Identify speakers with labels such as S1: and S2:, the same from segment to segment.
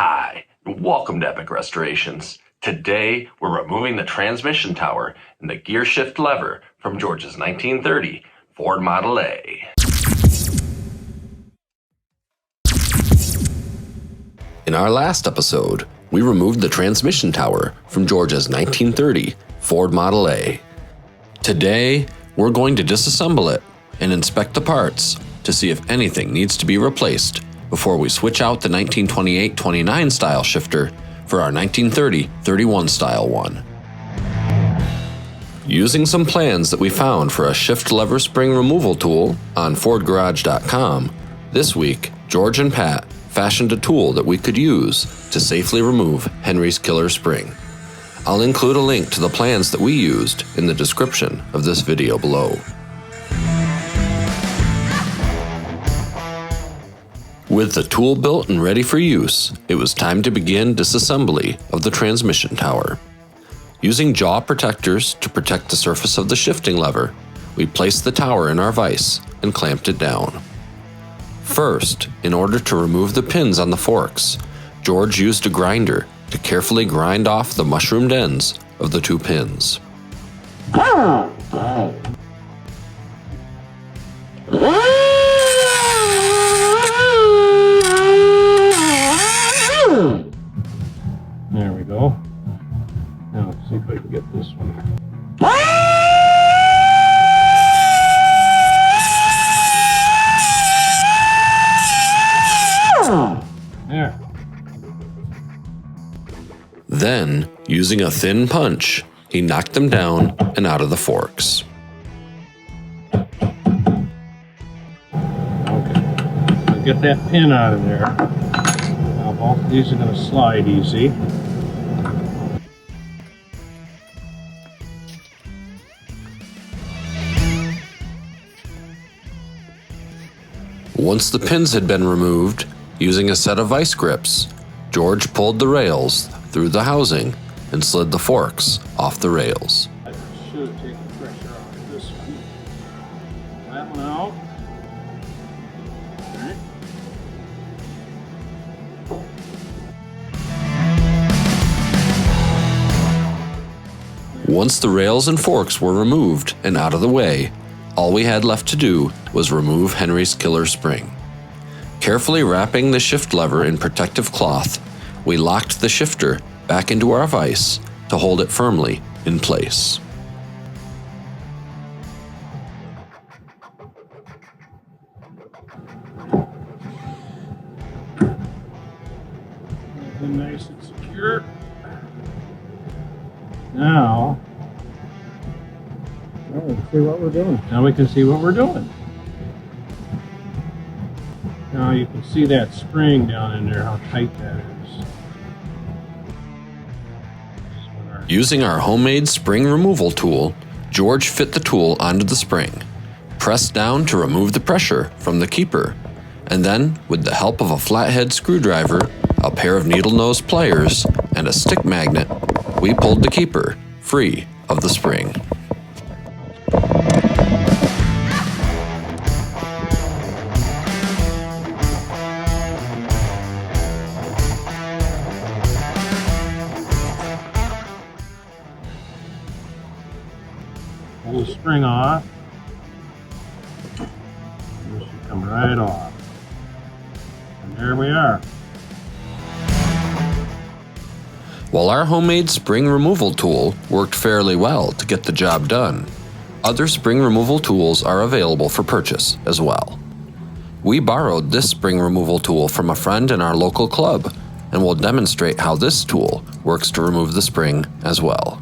S1: Hi, and welcome to Epic Restorations. Today, we're removing the transmission tower and the gear shift lever from George's 1930 Ford Model A. In our last episode, we removed the transmission tower from George's 1930 Ford Model A. Today, we're going to disassemble it and inspect the parts to see if anything needs to be replaced before we switch out the 1928-29 style shifter for our 1930-31 style one. Using some plans that we found for a shift lever spring removal tool on FordGarage.com, this week, George and Pat fashioned a tool that we could use to safely remove Henry's killer spring. I'll include a link to the plans that we used in the description of this video below. With the tool built and ready for use, it was time to begin disassembly of the transmission tower. Using jaw protectors to protect the surface of the shifting lever, we placed the tower in our vise and clamped it down. First, in order to remove the pins on the forks, George used a grinder to carefully grind off the mushroomed ends of the two pins.
S2: There we go. Now let's see if I can get this one. There.
S1: Then, using a thin punch, he knocked them down and out of the forks.
S2: Okay. I'll get that pin out of there. Now both of these are going to slide easy.
S1: Once the pins had been removed, using a set of vice grips, George pulled the rails through the housing and slid the forks off the rails.
S2: I should have taken pressure off of this one. That one out. All right.
S1: Once the rails and forks were removed and out of the way, all we had left to do was remove Henry's killer spring. Carefully wrapping the shift lever in protective cloth, we locked the shifter back into our vise to hold it firmly in place.
S2: Nice and secure. Now we can see what we're doing. Now you can see that spring down in there, how tight that is.
S1: Using our homemade spring removal tool, George fit the tool onto the spring, pressed down to remove the pressure from the keeper, and then, with the help of a flathead screwdriver, a pair of needle nose pliers, and a stick magnet, we pulled the keeper free of the spring.
S2: Pull the spring off. This should come right off. And there we are.
S1: While our homemade spring removal tool worked fairly well to get the job done, other spring removal tools are available for purchase as well. We borrowed this spring removal tool from a friend in our local club, and will demonstrate how this tool works to remove the spring as well.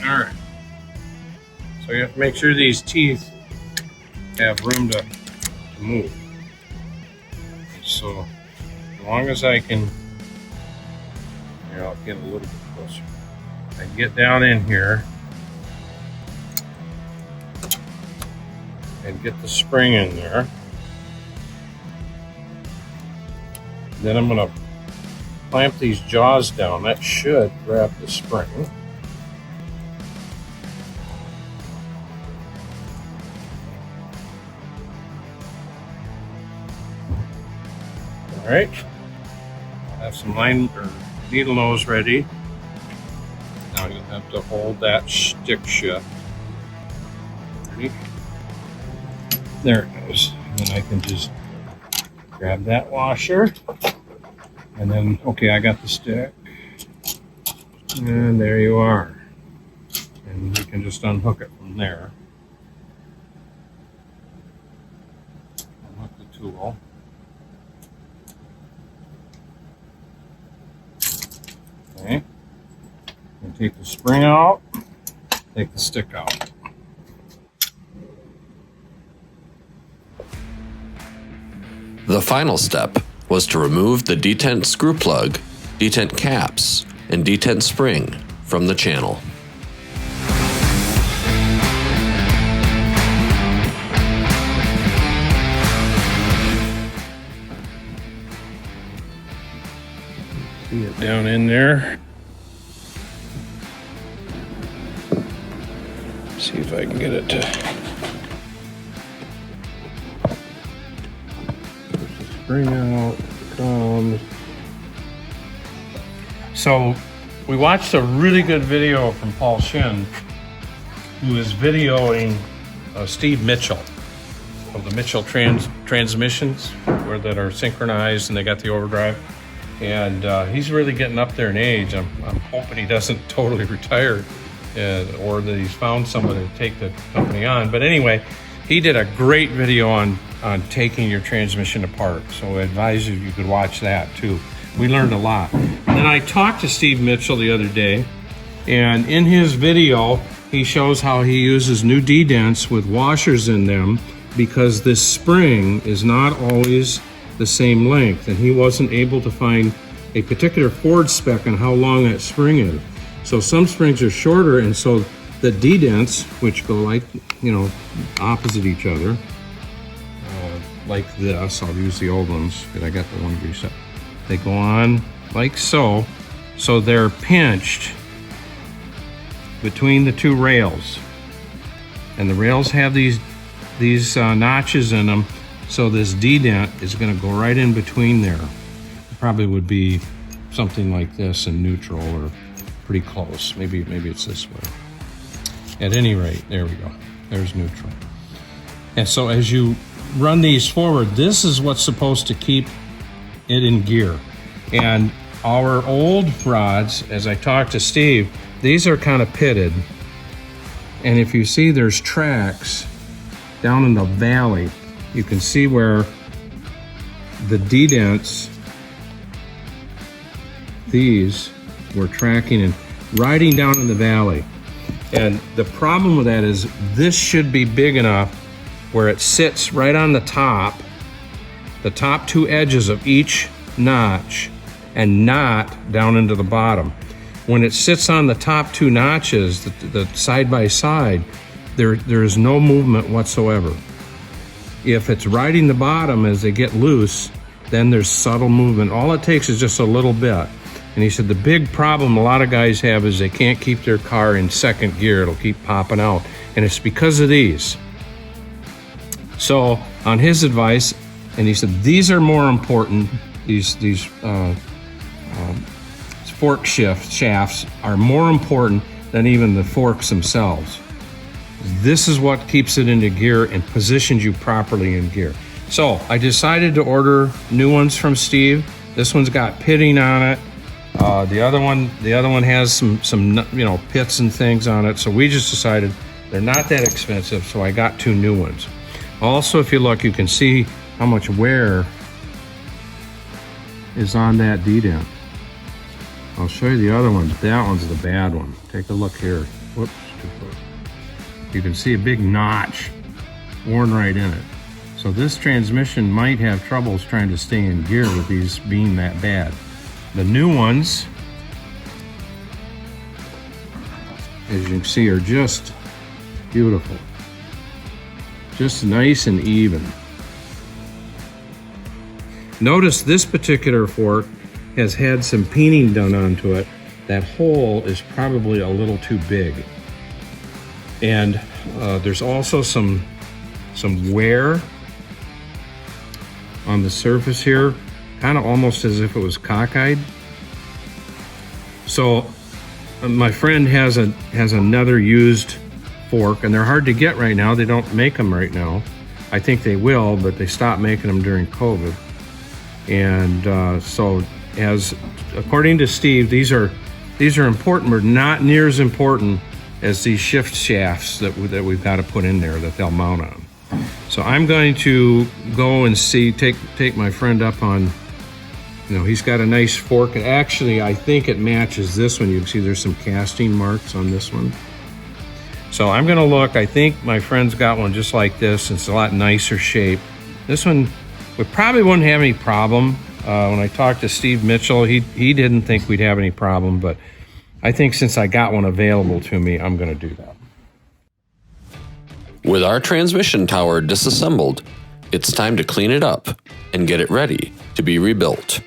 S2: Alright. So you have to make sure these teeth have room to move. So as long as I can, here, I'll get a little bit closer. I get down in here and get the spring in there. Then I'm going to clamp these jaws down. That should grab the spring. All right. I have some line or needle nose ready. Now you'll have to hold that stick shut. Ready? There it goes. And then I can just grab that washer. And then, okay, I got the stick. And there you are. And you can just unhook it from there. Unhook the tool. Okay. And take the spring out, take the stick out.
S1: The final step was to remove the detent screw plug, detent caps, and detent spring from the channel.
S2: See it down in there. See if I can get it to spring out. Comes. So we watched a really good video from Paul Shin, who is videoing Steve Mitchell of the Mitchell transmissions, where that are synchronized and they got the overdrive. And he's really getting up there in age. I'm hoping he doesn't totally retire, or that he's found somebody to take the company on. But anyway, he did a great video on taking your transmission apart. So I advise you could watch that too. We learned a lot. And then I talked to Steve Mitchell the other day, and in his video, he shows how he uses new detents with washers in them because this spring is not always the same length, and he wasn't able to find a particular Ford spec on how long that spring is. So some springs are shorter, and so the detents, which go like, opposite each other, like this. I'll use the old ones because I got the one reset. They go on like so. So they're pinched between the two rails, and the rails have these notches in them. So this detent is going to go right in between there. It probably would be something like this in neutral or pretty close. Maybe it's this way. At any rate, there we go. There's neutral. And so as you run these forward, this is what's supposed to keep it in gear. And our old rods, as I talked to Steve, these are kind of pitted. And if you see, there's tracks down in the valley. You can see where the detents, these were tracking and riding down in the valley. And the problem with that is this should be big enough where it sits right on the top two edges of each notch, and not down into the bottom. When it sits on the top two notches, the side by side, there is no movement whatsoever. If it's riding the bottom as they get loose, then there's subtle movement. All it takes is just a little bit. And he said the big problem a lot of guys have is they can't keep their car in second gear. It'll keep popping out. And it's because of these. So on his advice, and he said these are more important, these fork shafts are more important than even the forks themselves. This is what keeps it into gear and positions you properly in gear. So I decided to order new ones from Steve. This one's got pitting on it. The other one has some pits and things on it. So we just decided they're not that expensive, so I got two new ones. Also, if you look, you can see how much wear is on that detent. I'll show you the other one, but that one's the bad one. Take a look here. Whoops, too close. You can see a big notch worn right in it. So this transmission might have troubles trying to stay in gear with these being that bad. The new ones, as you can see, are just beautiful. just nice and even. Notice this particular fork has had some painting done onto it. That hole is probably a little too big. And there's also some wear on the surface here, kind of almost as if it was cockeyed. So my friend has another used fork, and they're hard to get right now. They don't make them right now. I think they will, but they stopped making them during COVID. And so, as according to Steve, these are important, but not near as important as these shift shafts that we've got to put in there that they'll mount on. So I'm going to go and take my friend up on, you know, he's got a nice fork. And actually, I think it matches this one. You can see there's some casting marks on this one. So I'm going to look. I think my friend's got one just like this. It's a lot nicer shape. This one, we probably wouldn't have any problem. When I talked to Steve Mitchell, he didn't think we'd have any problem, but I think since I got one available to me, I'm going to do that.
S1: With our transmission tower disassembled, it's time to clean it up and get it ready to be rebuilt.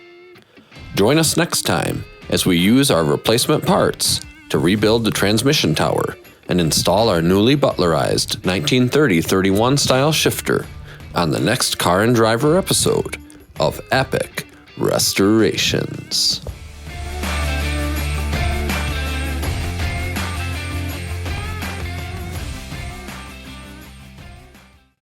S1: Join us next time as we use our replacement parts to rebuild the transmission tower and install our newly butlerized 1930-31 style shifter on the next Car and Driver episode of Epic Restorationz.